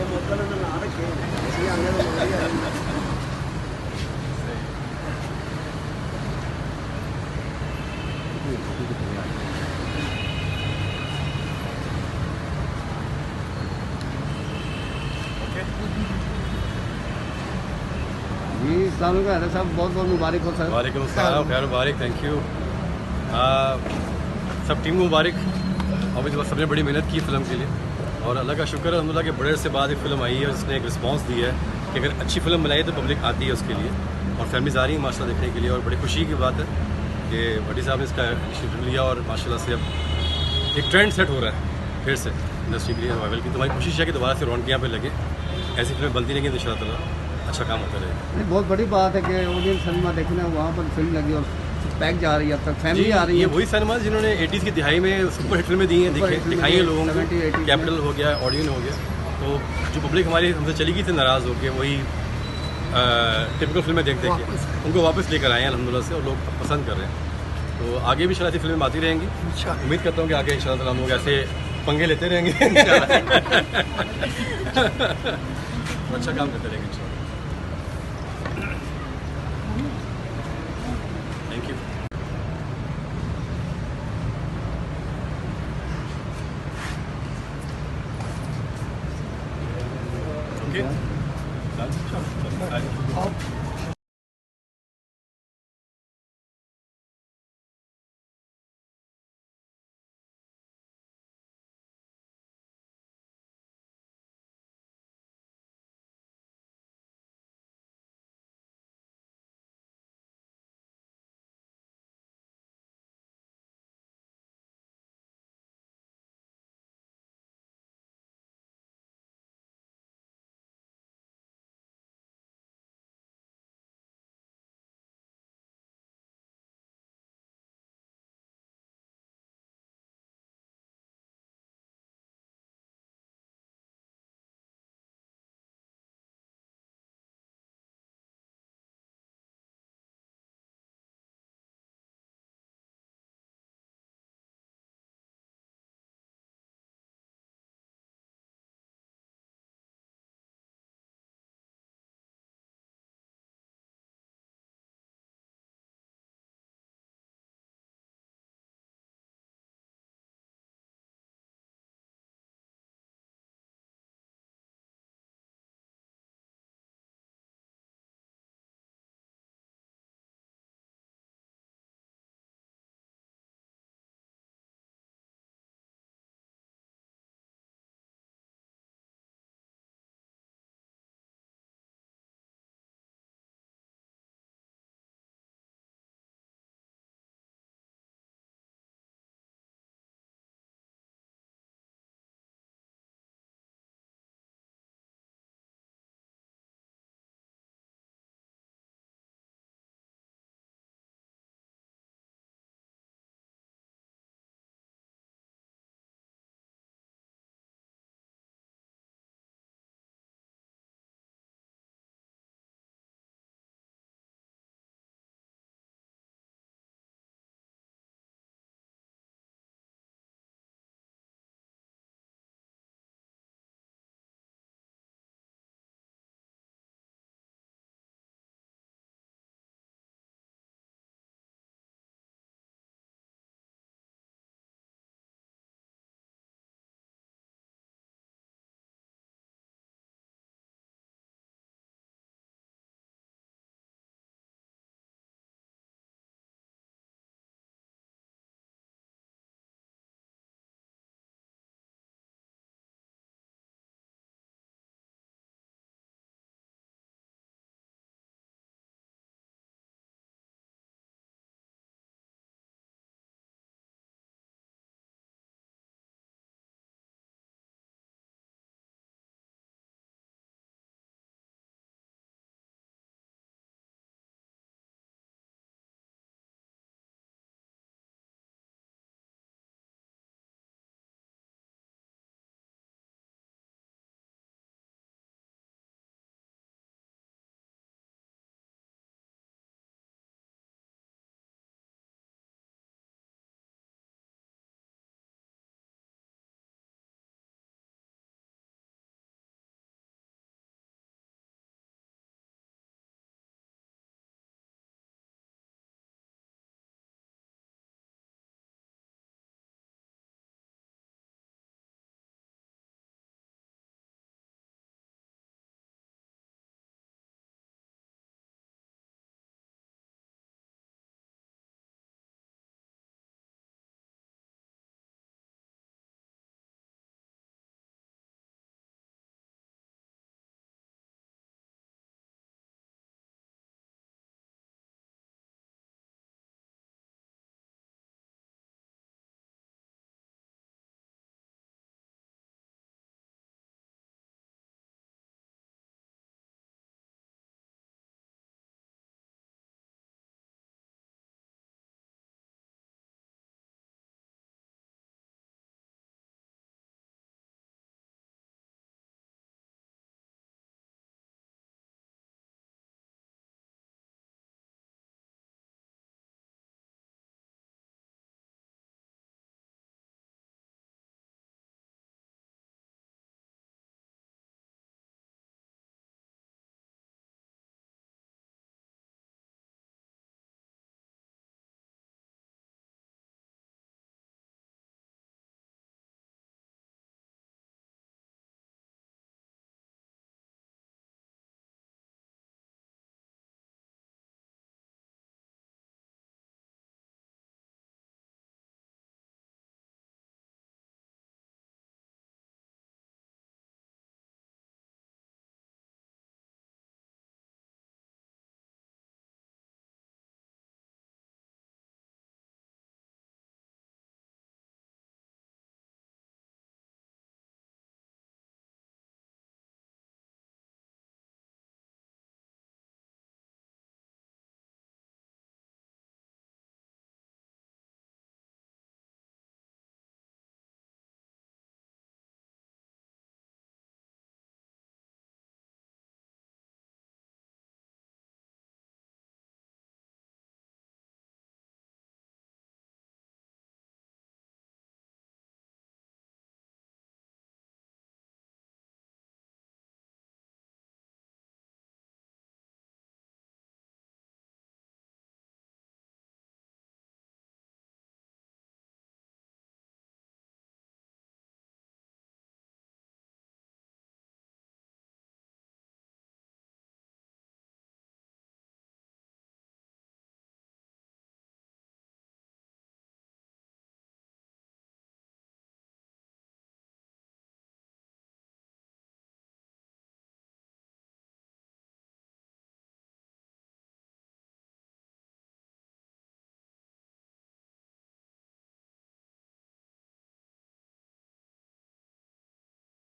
जी अस्सलाम वालेकुम साहब, बहुत बहुत मुबारक हो सर। वालेकुम अस्सलाम, खैर मुबारक, थैंक यू। सब टीम को मुबारक। और सबने बड़ी मेहनत की फ़िल्म के लिए और अल्लाह का शुक्र है अल्हम्दुलिल्लाह के बड़े से बाद एक फ़िल्म आई है और जिसने एक रिस्पांस दिया है कि अगर अच्छी फ़िल्म बनाई तो पब्लिक आती है उसके लिए और फैमिलीज आ रही है माशाल्लाह देखने के लिए। और बड़ी खुशी की बात है कि भट्टी साहब ने इसका इनिशिएटिव लिया और माशाल्लाह से अब एक ट्रेंड सेट हो रहा है फिर से इंडस्ट्री के लिए रिवाइवल की। तो हमारी कोशिश है कि दोबारा से रौनक यहाँ पे लगे, ऐसी फिल्में बनती रहेंगी तो इंशाअल्लाह ताला अच्छा काम होता रहेगा। बहुत बड़ी बात है कि ऑडियंस सिनेमा देखना वहाँ पर फिल्म लगी और पैक जा रही है, अब तक फैमिली आ रही है। ये वही सिनेमा जिन्होंने 80s की दिहाई में सुपर हिट फिल्में दी हैं, दिखाई है लोगों को। 70-80 कैपिटल हो गया, ऑडियन हो गया, तो जो पब्लिक हमारी हमसे चली गई थी नाराज़ होकर वही टिपिकल फिल्में देख के उनको वापस लेकर आए हैं अल्हम्दुलिल्लाह से और लोग पसंद कर रहे हैं। तो आगे भी शायद ऐसी फिल्में आती रहेंगी। उम्मीद करता हूँ कि आगे इंशाअल्लाह हम लोग ऐसे पंगे लेते रहेंगे अच्छा काम करते रहेंगे इंशाअल्लाह। Thank you. Okay.